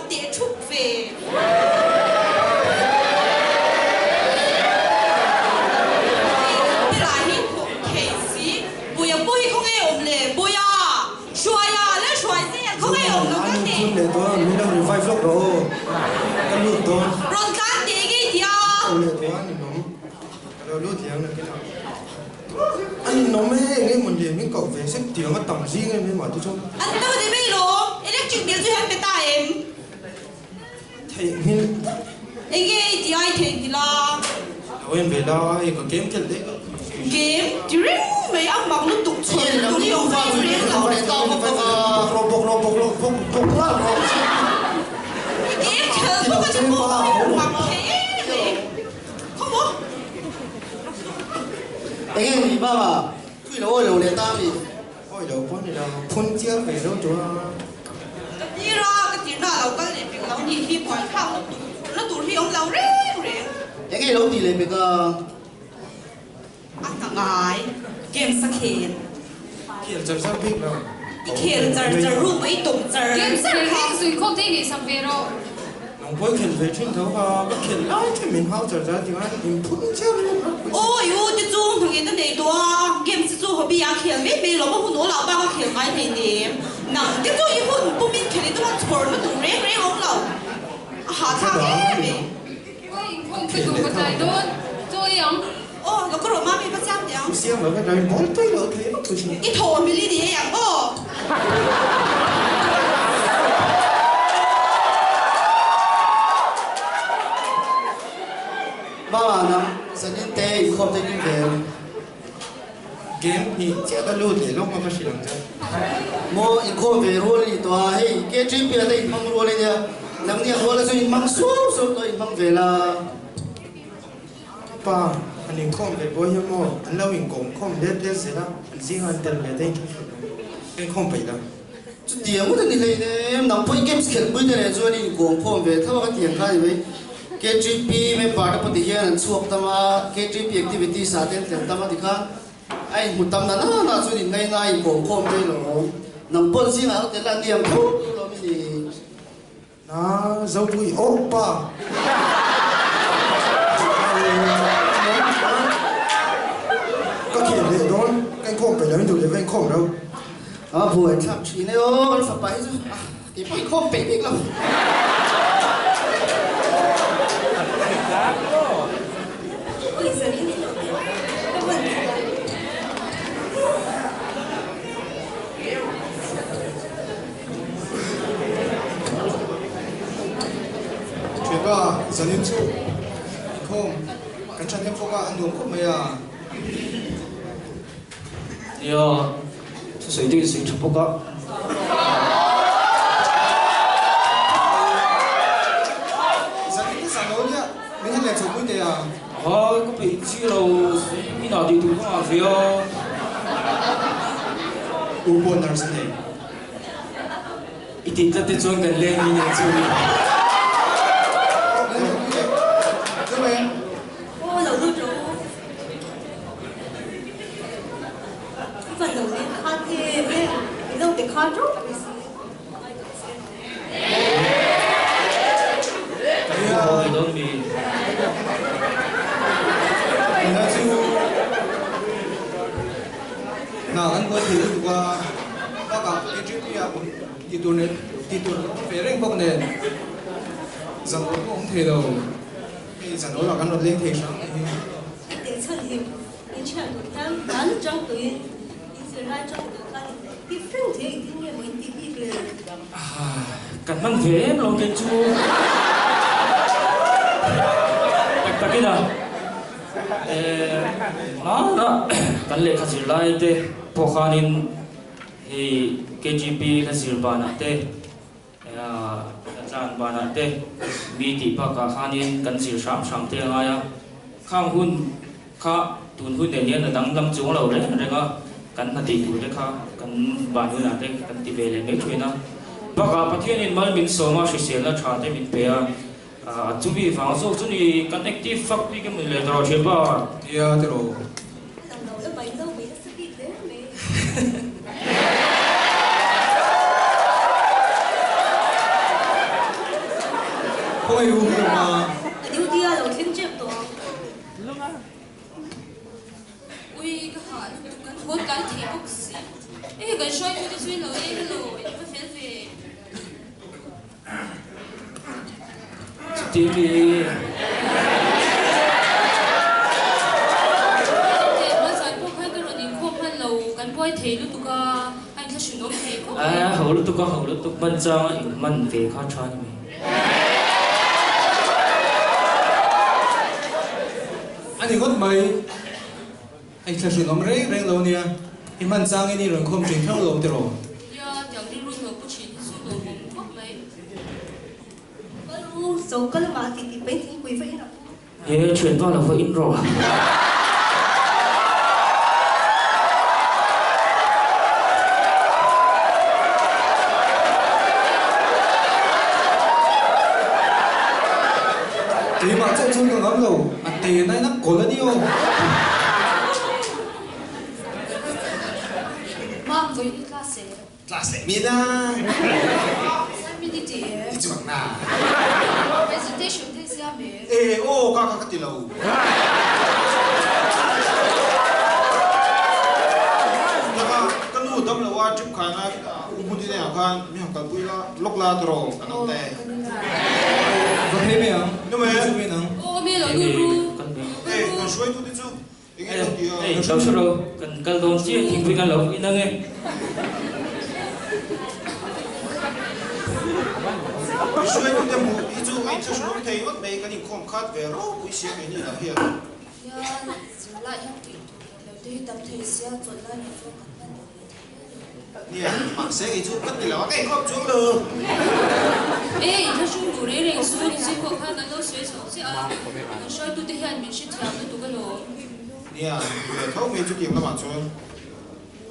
để chụp về thế là hi thể sĩ bùi bùi không nghe ổn lệ bùi à xoay à lấy xoay gì không nghe ổn đâu cái gì để tôi mình đâu được vài phút đâu anh luôn tôi rồi cái gì cái gì à để tôi anh nó rồi lúc tiếng là cái nào anh nó mới nghe một điểm những cậu về xếp tiếng ở tổng riêng em mới mở tôi cho anh đâu thì biết luôn em chuyện điều gì hết bên tai em thầy nghe anh nghe gì ai thì là em về đó em có kiếm chân đấy kiếm chỉ riêng mấy ông mong nó tụt xuống tụt nhiều về riêng là để tao một cái bốc em chờ không có chân không mặc thế không có anh em gì ba mà tuy là ôi đầu để ta thì ôi đầu con này là phun chia về đâu chỗ đi ra cái chuyện đó là cái gì việc lâu gì khi còn không nó tụt khi ông lâu riêng riêng anh em lâu thì lấy việc anh thằng ngài game sắc hiện kia giờ sao biết đâu hiện giờ rung ấy tụng giờ game sắc hiện rồi không thể để sang về đâu ông bố khen về chuyên thấu và bất khen lại thì mình hao giờ ra thì anh phun chia luôn ôi ôi cái chung thằng cái này đó game sẽ chung hobby à hiện biết biết nó không nói lão ba cái hiện cái này nè nằm cái chung như hun bung biết cái này nó chồn nó tụng riêng riêng ông lão hả thằng em ấy ôi không phải tụi có trái đôn tôi không ô nó có rồi mà mình bắt chăm đấy không xem là cái này món tới lỡ thế nó cứ cái thổ mình đi đi vậy ô ba mà nằm sân nhân tê không thể đi về game thì chắc là luôn để lúc mà có sự làm cho mua in không về rồi thì tòa hay cái trip kia thì mang rồi lên nha nắng nhà rồi là rồi mang xuống rồi tôi mang về là pa anh không về bố hiếm mò anh lâu mình cũng không để gì đó anh riêng anh tên về đây anh không phải đâu tiền của thằng này em nằm phơi game skin bây giờ này rồi đi cũng không về thao cái tiền cái vậy KGP में part पर दिया न सुख तमा KGP activity साथें तमा दिखा ai một tâm na cho nên ngay ngay cổ khom đây rồi nằm bận gì nào thế là niềm thôi rồi mình thì nó dâu vui oppa có kiện để đó anh không phải lấy được để anh không đâu buổi chăm chỉ này ôi phải phải chứ cái phải không phải biết lắm chuyện đó giờ nên chịu không cái chân em không ăn đúng không mày à 야, 저 이쪽에 있으니 첫 볼까? giờ cái sản đấu nhá mình hay là chụp cái này à 아, 그 베이지로 이나 뒤도 하세요. 우본 날 쓰네 이때 이때 좀 간래미는 소리. cái này ô lâu rồi phần đầu tiên khá thêm ấy đâu để khá rút 어, 넌 미. nó chịu nào anh có thể được qua các cái trip kia cũng đi tuần về rèn bông nền rằng nó cũng thể đâu thì rằng nó là căn luật lên thể sáng để cho hiểu để cho tụi tham bán trong tụi đi sẽ ra trong tụi ta đi phim thì đi nghe mình đi về 아, 간만 돼, 로겐주. 딱딱이다. 나나 간래 가질 나이 때 보하닌 이 KGB 가질 바나 때 짠 바나 때 미디 바가 하닌 간질 샴 때 아야 강훈 카 돈훈 내년 당당 중으로 그래 내가 간나디 그래 간 바누 나때 간티 베레 맥주나 바가 파티엔 말민 소마 시셀라 차데 민 베야 준비 방송 준비 간 액티브 팍 비게 밀레 들어 제바 ya terus lần đầu các bạn đâu bị sức đi đến mẹ không ai uống được mà Điều đi à, đầu tiên chép đó. Ui, cái hả, cái vốn cái thì bốc xí. Ê, cái xoay tôi đi rồi, rồi, nó phải về. TV Kan boy thei lu tu ka anh tha shunom thei ko hầu lúc tôi bận cho mình về khó cho mình anh thì có mấy anh sẽ sử dụng rễ rễ lâu nha em ăn sang cái này rồi không chuyển theo lâu rồi ya chẳng đi luôn rồi có chuyện su đồ bụng quốc mấy Lu dấu cái mà thì bên thì quý vậy nào. chuyển vào là phải in rồi thì mà chạy xuống cái ngắm lâu à tiền này nó cổ lên đi ô mang với đi class Class lại mi da. sao mi đi chị Đi chụp na. presentation thế sao mẹ Ê, ô, các tỷ lâu. Cái nụ đâm là qua chụp khán á, cũng đi này khán, mi học cái la, lóc la rồi, cái nông tè. có thế mày không Nhưng mà, chú bên không ô mi là lu lu ê, còn suy tôi đi chứ. Cái đâu thì, đâu số đâu cần cần đồng chia thì với cần lâu in nghe suy tôi đi mua, ý chú anh chưa suy thấy mất mấy cái gì không khát về rồi, quý xe cái gì là hiện. ya giữ lại trong kỷ đầu tiên tập thể sẽ chuẩn lại những phương Nè, bạn sẽ cái chú cất thì là cái không xuống được. ê tha shu đủ đấy rồi su đi chỉ có khăn nó sửa sửa sẽ à soi tu te hiện mình sẽ chạm tu cái lỗ Nè, về thấu mấy chú điểm là bạn xuống.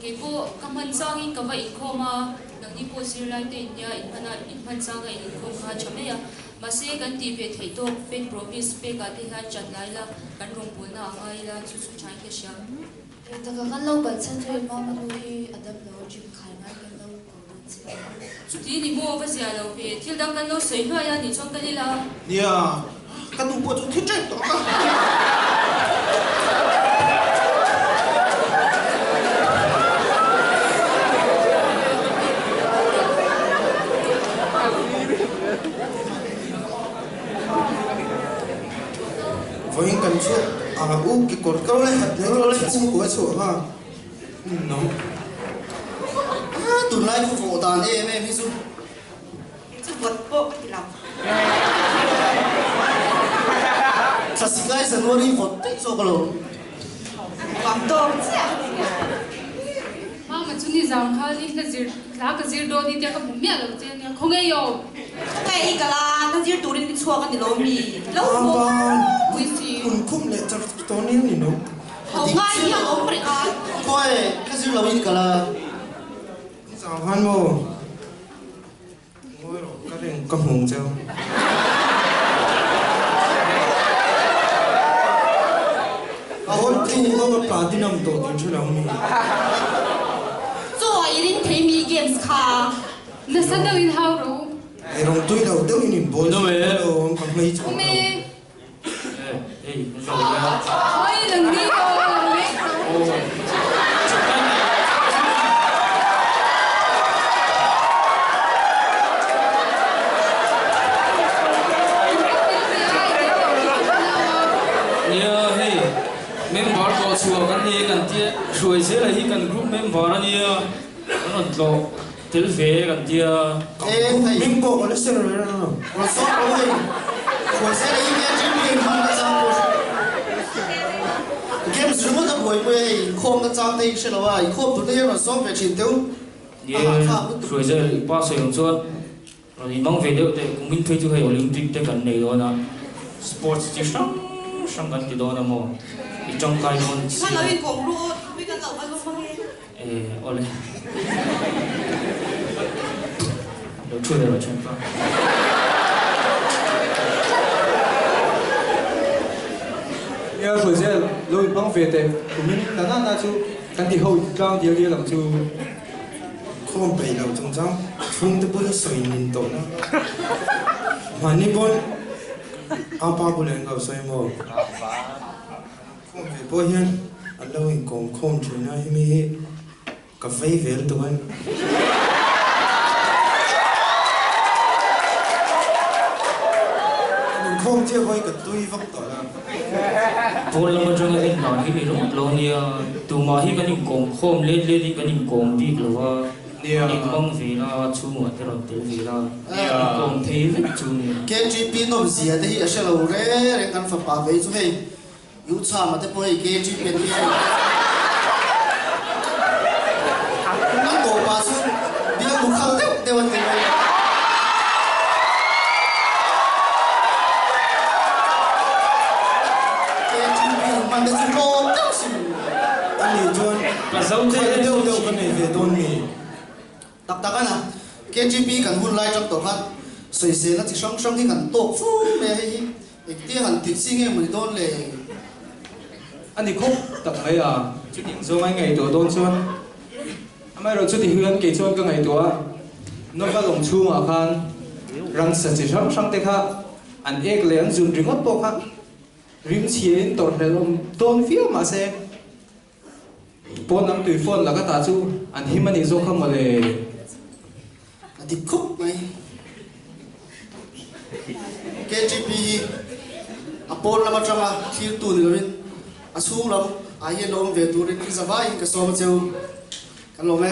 cái cô cầm hành sang in cầm vậy cô mà đằng đi cô xí lại tiền nhà in hành sang cái in cô khá chấm ấy à mà sẽ gần đi về thấy tôi về promise về cái thì hai chặt lại là gần rong buồn nào ngay là chú chú trái cái sao Ito ka kan lau ban san thoi ma manui adam lo jim khai ngai kan lau ko ban si. đi đi mua cái gì à đâu về thiếu đang gần nó sấy hoa ya đi trong cái đi là Nè, cái nụ bộ chú thiết trách đó. Với cần chuyện cái cột câu này hạt lấy nó lên chung của sổ ha nó tụi này cũng phụ tàn em ví dụ Chứ vật bộ thì làm. thật sự cái dân luôn đi một tích số cái Làm đồ chứ à. mà chú đi rằng khai đi là cái gì đó đi theo cái bụng mẹ rồi chứ không nghe yo Cái cái là nó chỉ tụi đi xua cái gì lỗ mì. Lỗ bộ. quý gì cùng khung lệ cho tôi nên gì nó Không ai hiểu không phải ai. coi cái gì là gì cả là sao hoan mô ngồi rồi các bạn cầm hùng chưa hôn thì có cái bà đi nằm tổ kiến cho lòng Rồi đi thấy mi games kha. nó sao đâu in hao rồi ai rong tôi đầu đâu nhìn bố Đâu vậy? đâu còn mấy chỗ không nào nghe ê không sao đâu ôi đừng đi rồi nhớ hey member có chùa cái gì cần chia rồi sẽ là hi cần group member đó nhớ nó lo til về cần chia ê thầy mình bộ nó sẽ rồi nó sót rồi rồi sẽ là những cái chuyện mình không có sao game sử dụng các buổi quay không có trang tay sẽ là vậy không tụi nó nó sót về chiến đấu nhớ rồi sẽ qua sử dụng chuột rồi mong về được thì cũng mình thuê cho hay Olympic để cần này đó là sports chỉ sang cần cái đó là một trong cái con Sao nói in cũng luôn. Bây giờ dậu ăn không nghe. ole nó chui vào chân con nhớ rồi sẽ lôi băng về để của mình là nó chú cái thì hậu trang điều điều làm chú không phải là trong trong không được bớt sợi nhìn tổ nó mà nếu bớt apa bulan kau saya mau không về bôi hiền anh lâu hình còn không chuyện này mi cà phê về tụi anh mình không chưa quay cả tôi vấp tỏi là Pol la mo jong in non hi mi lo ni tu ma hi kan in kong khom le le di kan in kong bi lo in mong vi la chu mo te ro te vi la kong thei ve chu ni KGP nom zia te hi a shelo re kan fa pa ve chu hei yu cha ma te poi KGP te nang do pa su dia bu khang te wan te KGP man de chu lo tao sim anh đi chọn ka zau te chơi đâu đâu cái này về đồn mi tak tak ana KGP kan hun lai trong to khan soi se na chi song song hi kan to fu me hi ek ti han ti sing e mun don le anh đi khúc tập mấy à chút điểm số mấy ngày tuổi đôn xuân mấy rồi chút thì hương kỳ xuân cái ngày tuổi nó có lồng chu mà khan răng sạch chỉ sắm sang tê khác anh ek liền dùng rừng ngót bộ khác rừng chiến tột này lồng đôn phía mà xe bốn năm tuổi phun là cái ta chu anh hi mà đi vô không mà le ti khúc mai KGP apol lama chama thil tu ni lovin asu lam a hian lom ve tu rin zawai ka som cheu kan lo me